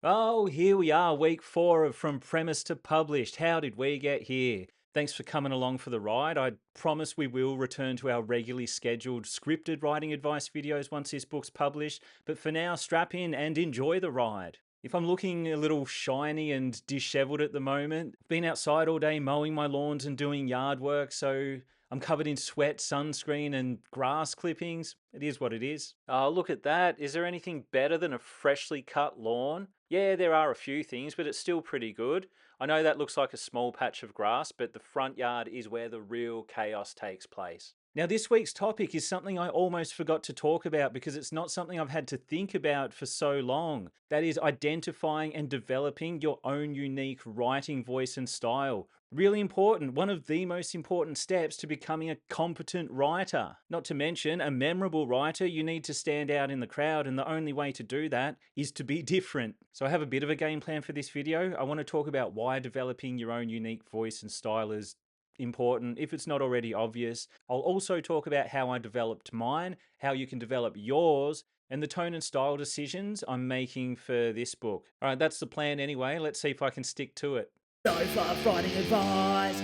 Oh, here we are, week 4 of From Premise to Published. How did we get here? Thanks for coming along for the ride. I promise we will return to our regularly scheduled scripted writing advice videos once this book's published, but for now, strap in and enjoy the ride. If I'm looking a little shiny and disheveled at the moment, I've been outside all day mowing my lawns and doing yard work, so I'm covered in sweat, sunscreen, and grass clippings. It is what it is. Oh, look at that. Is there anything better than a freshly cut lawn? Yeah, there are a few things, but it's still pretty good. I know that looks like a small patch of grass, but the front yard is where the real chaos takes place. Now, this week's topic is something I almost forgot to talk about because it's not something I've had to think about for so long. That is identifying and developing your own unique writing voice and style. Really important, one of the most important steps to becoming a competent writer. Not to mention, a memorable writer, you need to stand out in the crowd, and the only way to do that is to be different. So I have a bit of a game plan for this video. I want to talk about why developing your own unique voice and style is important, if it's not already obvious. I'll also talk about how I developed mine, how you can develop yours, and the tone and style decisions I'm making for this book. All right, that's the plan anyway. Let's see if I can stick to it. No fluff writing advice.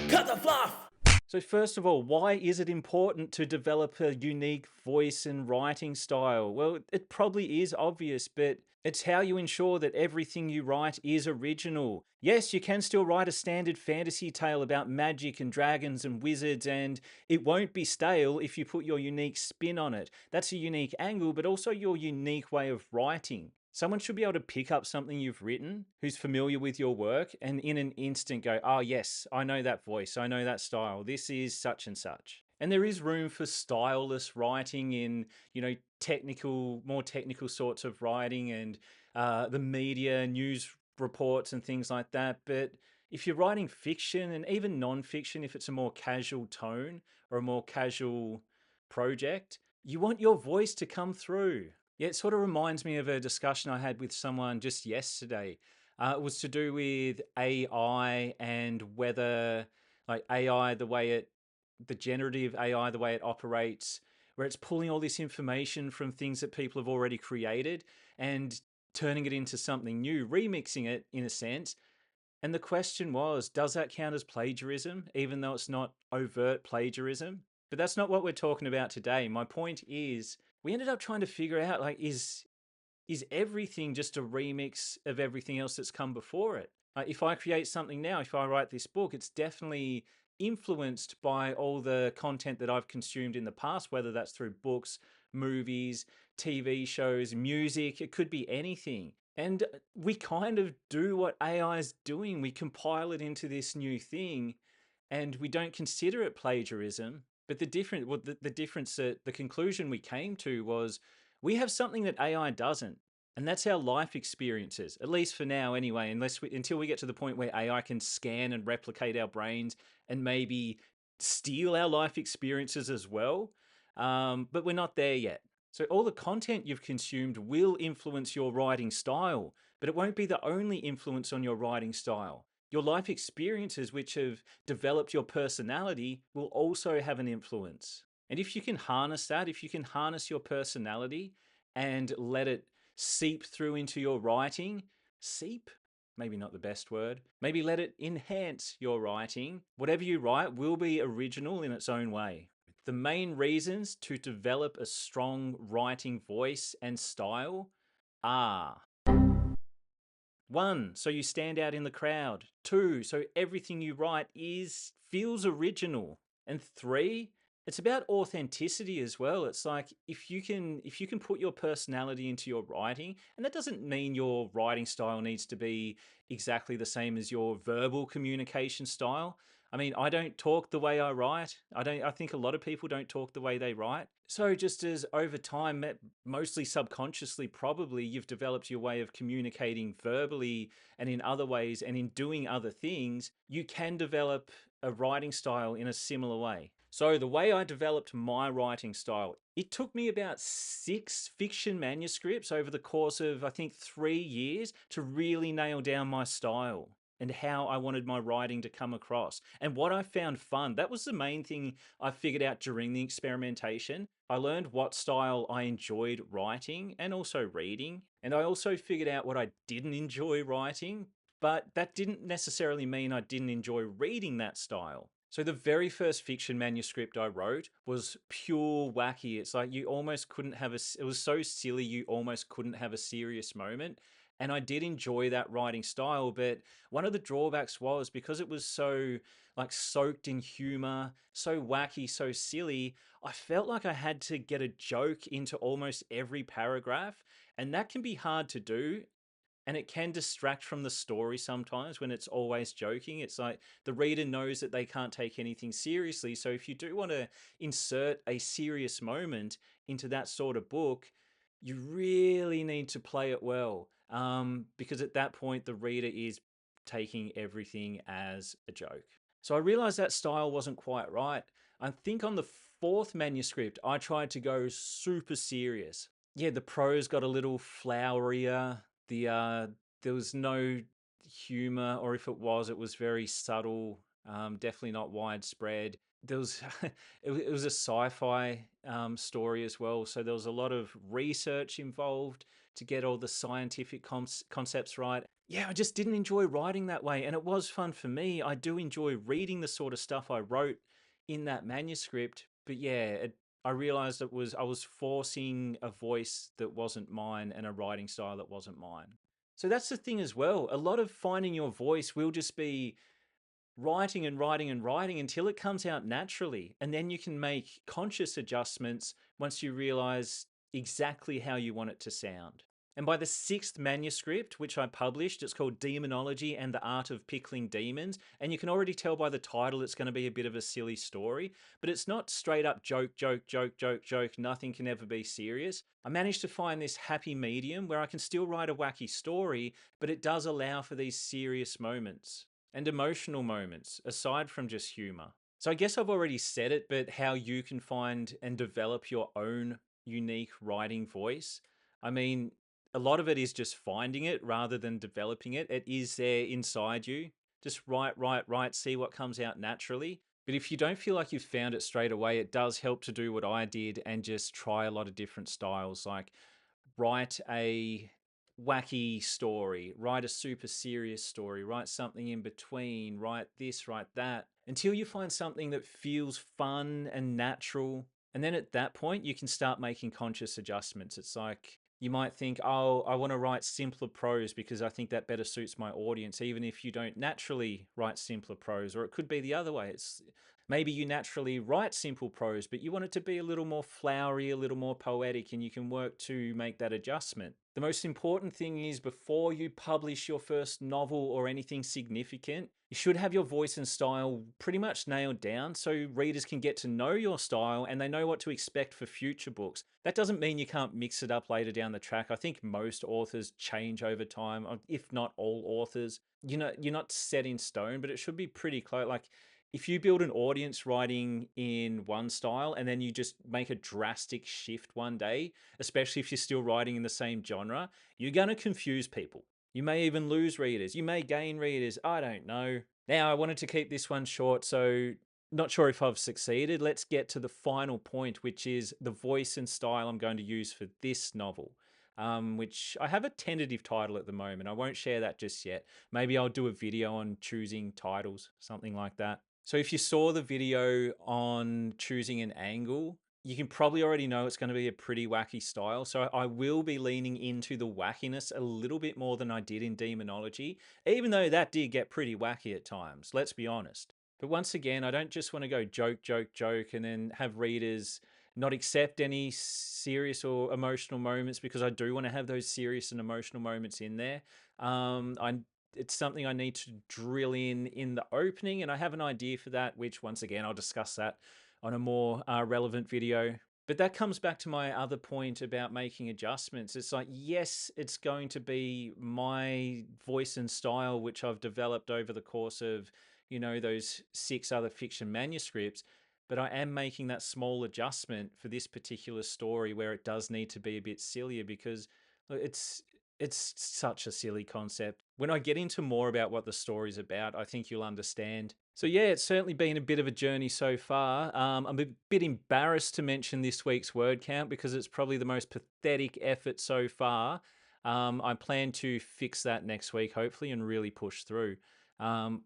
Cut the fluff! So, first of all, why is it important to develop a unique voice and writing style? Well, it probably is obvious, but it's how you ensure that everything you write is original. Yes, you can still write a standard fantasy tale about magic and dragons and wizards, and it won't be stale if you put your unique spin on it. That's a unique angle, but also your unique way of writing. Someone should be able to pick up something you've written who's familiar with your work and in an instant go, oh, yes, I know that voice. I know that style. This is such and such. And there is room for styleless writing in, technical, more technical sorts of writing and the media, news reports and things like that. But if you're writing fiction and even non-fiction, if it's a more casual tone or a more casual project, you want your voice to come through. Yeah, it sort of reminds me of a discussion I had with someone just yesterday. It was to do with AI and whether, like AI, the generative AI, the way it operates, where it's pulling all this information from things that people have already created and turning it into something new, remixing it in a sense. And the question was, does that count as plagiarism, even though it's not overt plagiarism? But that's not what we're talking about today. My point is, we ended up trying to figure out, like, is everything just a remix of everything else that's come before it? If I create something now, if I write this book, it's definitely influenced by all the content that I've consumed in the past, whether that's through books, movies, TV shows, music, it could be anything. And we kind of do what AI is doing. We compile it into this new thing and we don't consider it plagiarism. But the difference, the conclusion we came to was we have something that AI doesn't, and that's our life experiences. At least for now, anyway. Until we get to the point where AI can scan and replicate our brains and maybe steal our life experiences as well. But we're not there yet. So all the content you've consumed will influence your writing style, but it won't be the only influence on your writing style. Your life experiences, which have developed your personality, will also have an influence. And if you can harness that, if you can harness your personality and let it seep through into your writing, seep, maybe not the best word, maybe let it enhance your writing, whatever you write will be original in its own way. The main reasons to develop a strong writing voice and style are: 1, so you stand out in the crowd. 2, so everything you write feels original. And 3, it's about authenticity as well. It's like if you can put your personality into your writing, and that doesn't mean your writing style needs to be exactly the same as your verbal communication style. I mean, I don't talk the way I write. I think a lot of people don't talk the way they write. So just as over time, mostly subconsciously, probably you've developed your way of communicating verbally and in other ways and in doing other things, you can develop a writing style in a similar way. So the way I developed my writing style, it took me about 6 fiction manuscripts over the course of, I think, 3 years to really nail down my style and how I wanted my writing to come across and what I found fun. That was the main thing I figured out during the experimentation. I learned what style I enjoyed writing and also reading. And I also figured out what I didn't enjoy writing, but that didn't necessarily mean I didn't enjoy reading that style. So the very first fiction manuscript I wrote was pure wacky. It's like you almost couldn't have it was so silly you almost couldn't have a serious moment. And I did enjoy that writing style, but one of the drawbacks was because it was so like soaked in humor, so wacky, so silly, I felt like I had to get a joke into almost every paragraph, and that can be hard to do, and it can distract from the story sometimes when it's always joking. It's like the reader knows that they can't take anything seriously. So if you do want to insert a serious moment into that sort of book, you really need to play it well. Because at that point, the reader is taking everything as a joke. So I realized that style wasn't quite right. I think on the fourth manuscript, I tried to go super serious. Yeah, the prose got a little flowerier. There was no humor, or if it was very subtle. Definitely not widespread. There was it was a sci-fi story as well, so there was a lot of research involved to get all the scientific concepts right. Yeah, I just didn't enjoy writing that way, and it was fun for me. I do enjoy reading the sort of stuff I wrote in that manuscript, but yeah, I realized I was forcing a voice that wasn't mine and a writing style that wasn't mine. So that's the thing as well. A lot of finding your voice will just be writing and writing and writing until it comes out naturally. And then you can make conscious adjustments once you realize exactly how you want it to sound. And by the sixth manuscript, which I published, it's called Demonology and the Art of Pickling Demons. And you can already tell by the title it's going to be a bit of a silly story, but it's not straight up joke, joke, joke, joke, joke. Nothing can ever be serious. I managed to find this happy medium where I can still write a wacky story, but it does allow for these serious moments and emotional moments aside from just humor. So I guess I've already said it, but how you can find and develop your own unique writing voice. I mean, a lot of it is just finding it rather than developing it. It is there inside you. Just write, write, write, see what comes out naturally. But if you don't feel like you've found it straight away, it does help to do what I did and just try a lot of different styles. Like write a wacky story, write a super serious story, write something in between, write this, write that, until you find something that feels fun and natural. And then at that point, you can start making conscious adjustments. It's like you might think, oh, I want to write simpler prose because I think that better suits my audience, even if you don't naturally write simpler prose. Or it could be the other way. It's maybe you naturally write simple prose, but you want it to be a little more flowery, a little more poetic, and you can work to make that adjustment. The most important thing is before you publish your first novel or anything significant, you should have your voice and style pretty much nailed down so readers can get to know your style and they know what to expect for future books. That doesn't mean you can't mix it up later down the track. I think most authors change over time, if not all authors. You're not set in stone, but it should be pretty close. Like if you build an audience writing in one style and then you just make a drastic shift one day, especially if you're still writing in the same genre, you're going to confuse people. You may even lose readers. You may gain readers. I don't know. Now, I wanted to keep this one short, so not sure if I've succeeded. Let's get to the final point, which is the voice and style I'm going to use for this novel. Which I have a tentative title at the moment. I won't share that just yet. Maybe I'll do a video on choosing titles, something like that. So if you saw the video on choosing an angle, you can probably already know it's going to be a pretty wacky style. So I will be leaning into the wackiness a little bit more than I did in Demonology, even though that did get pretty wacky at times, let's be honest. But once again, I don't just want to go joke, joke, joke, and then have readers not accept any serious or emotional moments, because I do want to have those serious and emotional moments in there. I It's something I need to drill in the opening, and I have an idea for that, which once again I'll discuss that on a more relevant video. But that comes back to my other point about making adjustments. It's like, yes, it's going to be my voice and style, which I've developed over the course of, those six other fiction manuscripts. But I am making that small adjustment for this particular story where it does need to be a bit sillier, because it's such a silly concept. When I get into more about what the story's about, I think you'll understand. So yeah, it's certainly been a bit of a journey so far. I'm a bit embarrassed to mention this week's word count because it's probably the most pathetic effort so far. I plan to fix that next week, hopefully, and really push through. I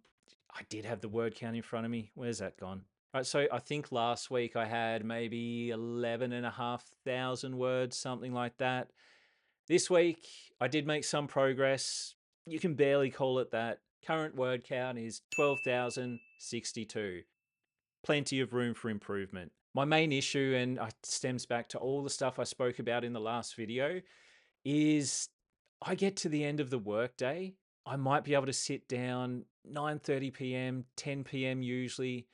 did have the word count in front of me. Where's that gone? All right, so I think last week I had maybe 11,500 words, something like that. This week I did make some progress. You can barely call it that. Current word count is 12,062. Plenty of room for improvement. My main issue, and it stems back to all the stuff I spoke about in the last video, is I get to the end of the workday. I might be able to sit down 9:30 p.m., 10 p.m. usually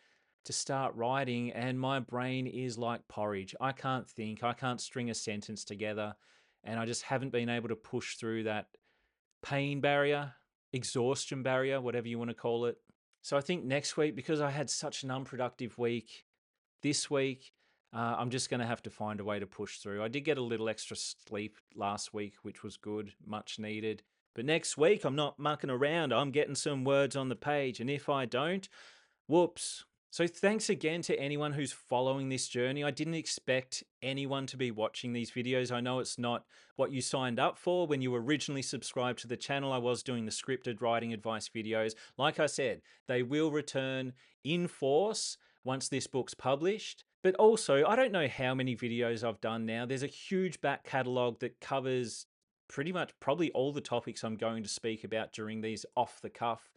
to start writing, and my brain is like porridge. I can't think, I can't string a sentence together, and I just haven't been able to push through that pain barrier, exhaustion barrier, whatever you want to call it. So I think next week, because I had such an unproductive week, this week, I'm just going to have to find a way to push through. I did get a little extra sleep last week, which was good, much needed. But next week, I'm not mucking around. I'm getting some words on the page. And if I don't, whoops. So thanks again to anyone who's following this journey. I didn't expect anyone to be watching these videos. I know it's not what you signed up for when you originally subscribed to the channel. I was doing the scripted writing advice videos. Like I said, they will return in force once this book's published. But also, I don't know how many videos I've done now. There's a huge back catalogue that covers pretty much probably all the topics I'm going to speak about during these off-the-cuff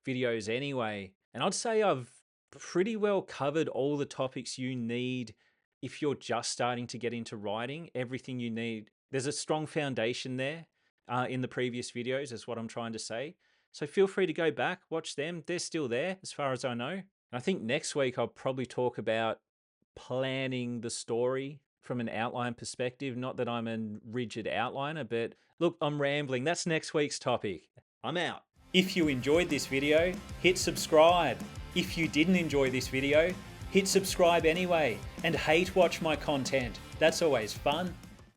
videos anyway. And I'd say I've pretty well covered all the topics you need if you're just starting to get into writing. Everything you need. There's a strong foundation there in the previous videos, is what I'm trying to say. So feel free to go back, watch them. They're still there as far as I know. And I think next week I'll probably talk about planning the story from an outline perspective. Not that I'm a rigid outliner, but look, I'm rambling. That's next week's topic. I'm out. If you enjoyed this video, hit subscribe. If you didn't enjoy this video, hit subscribe anyway and hate watch my content. That's always fun.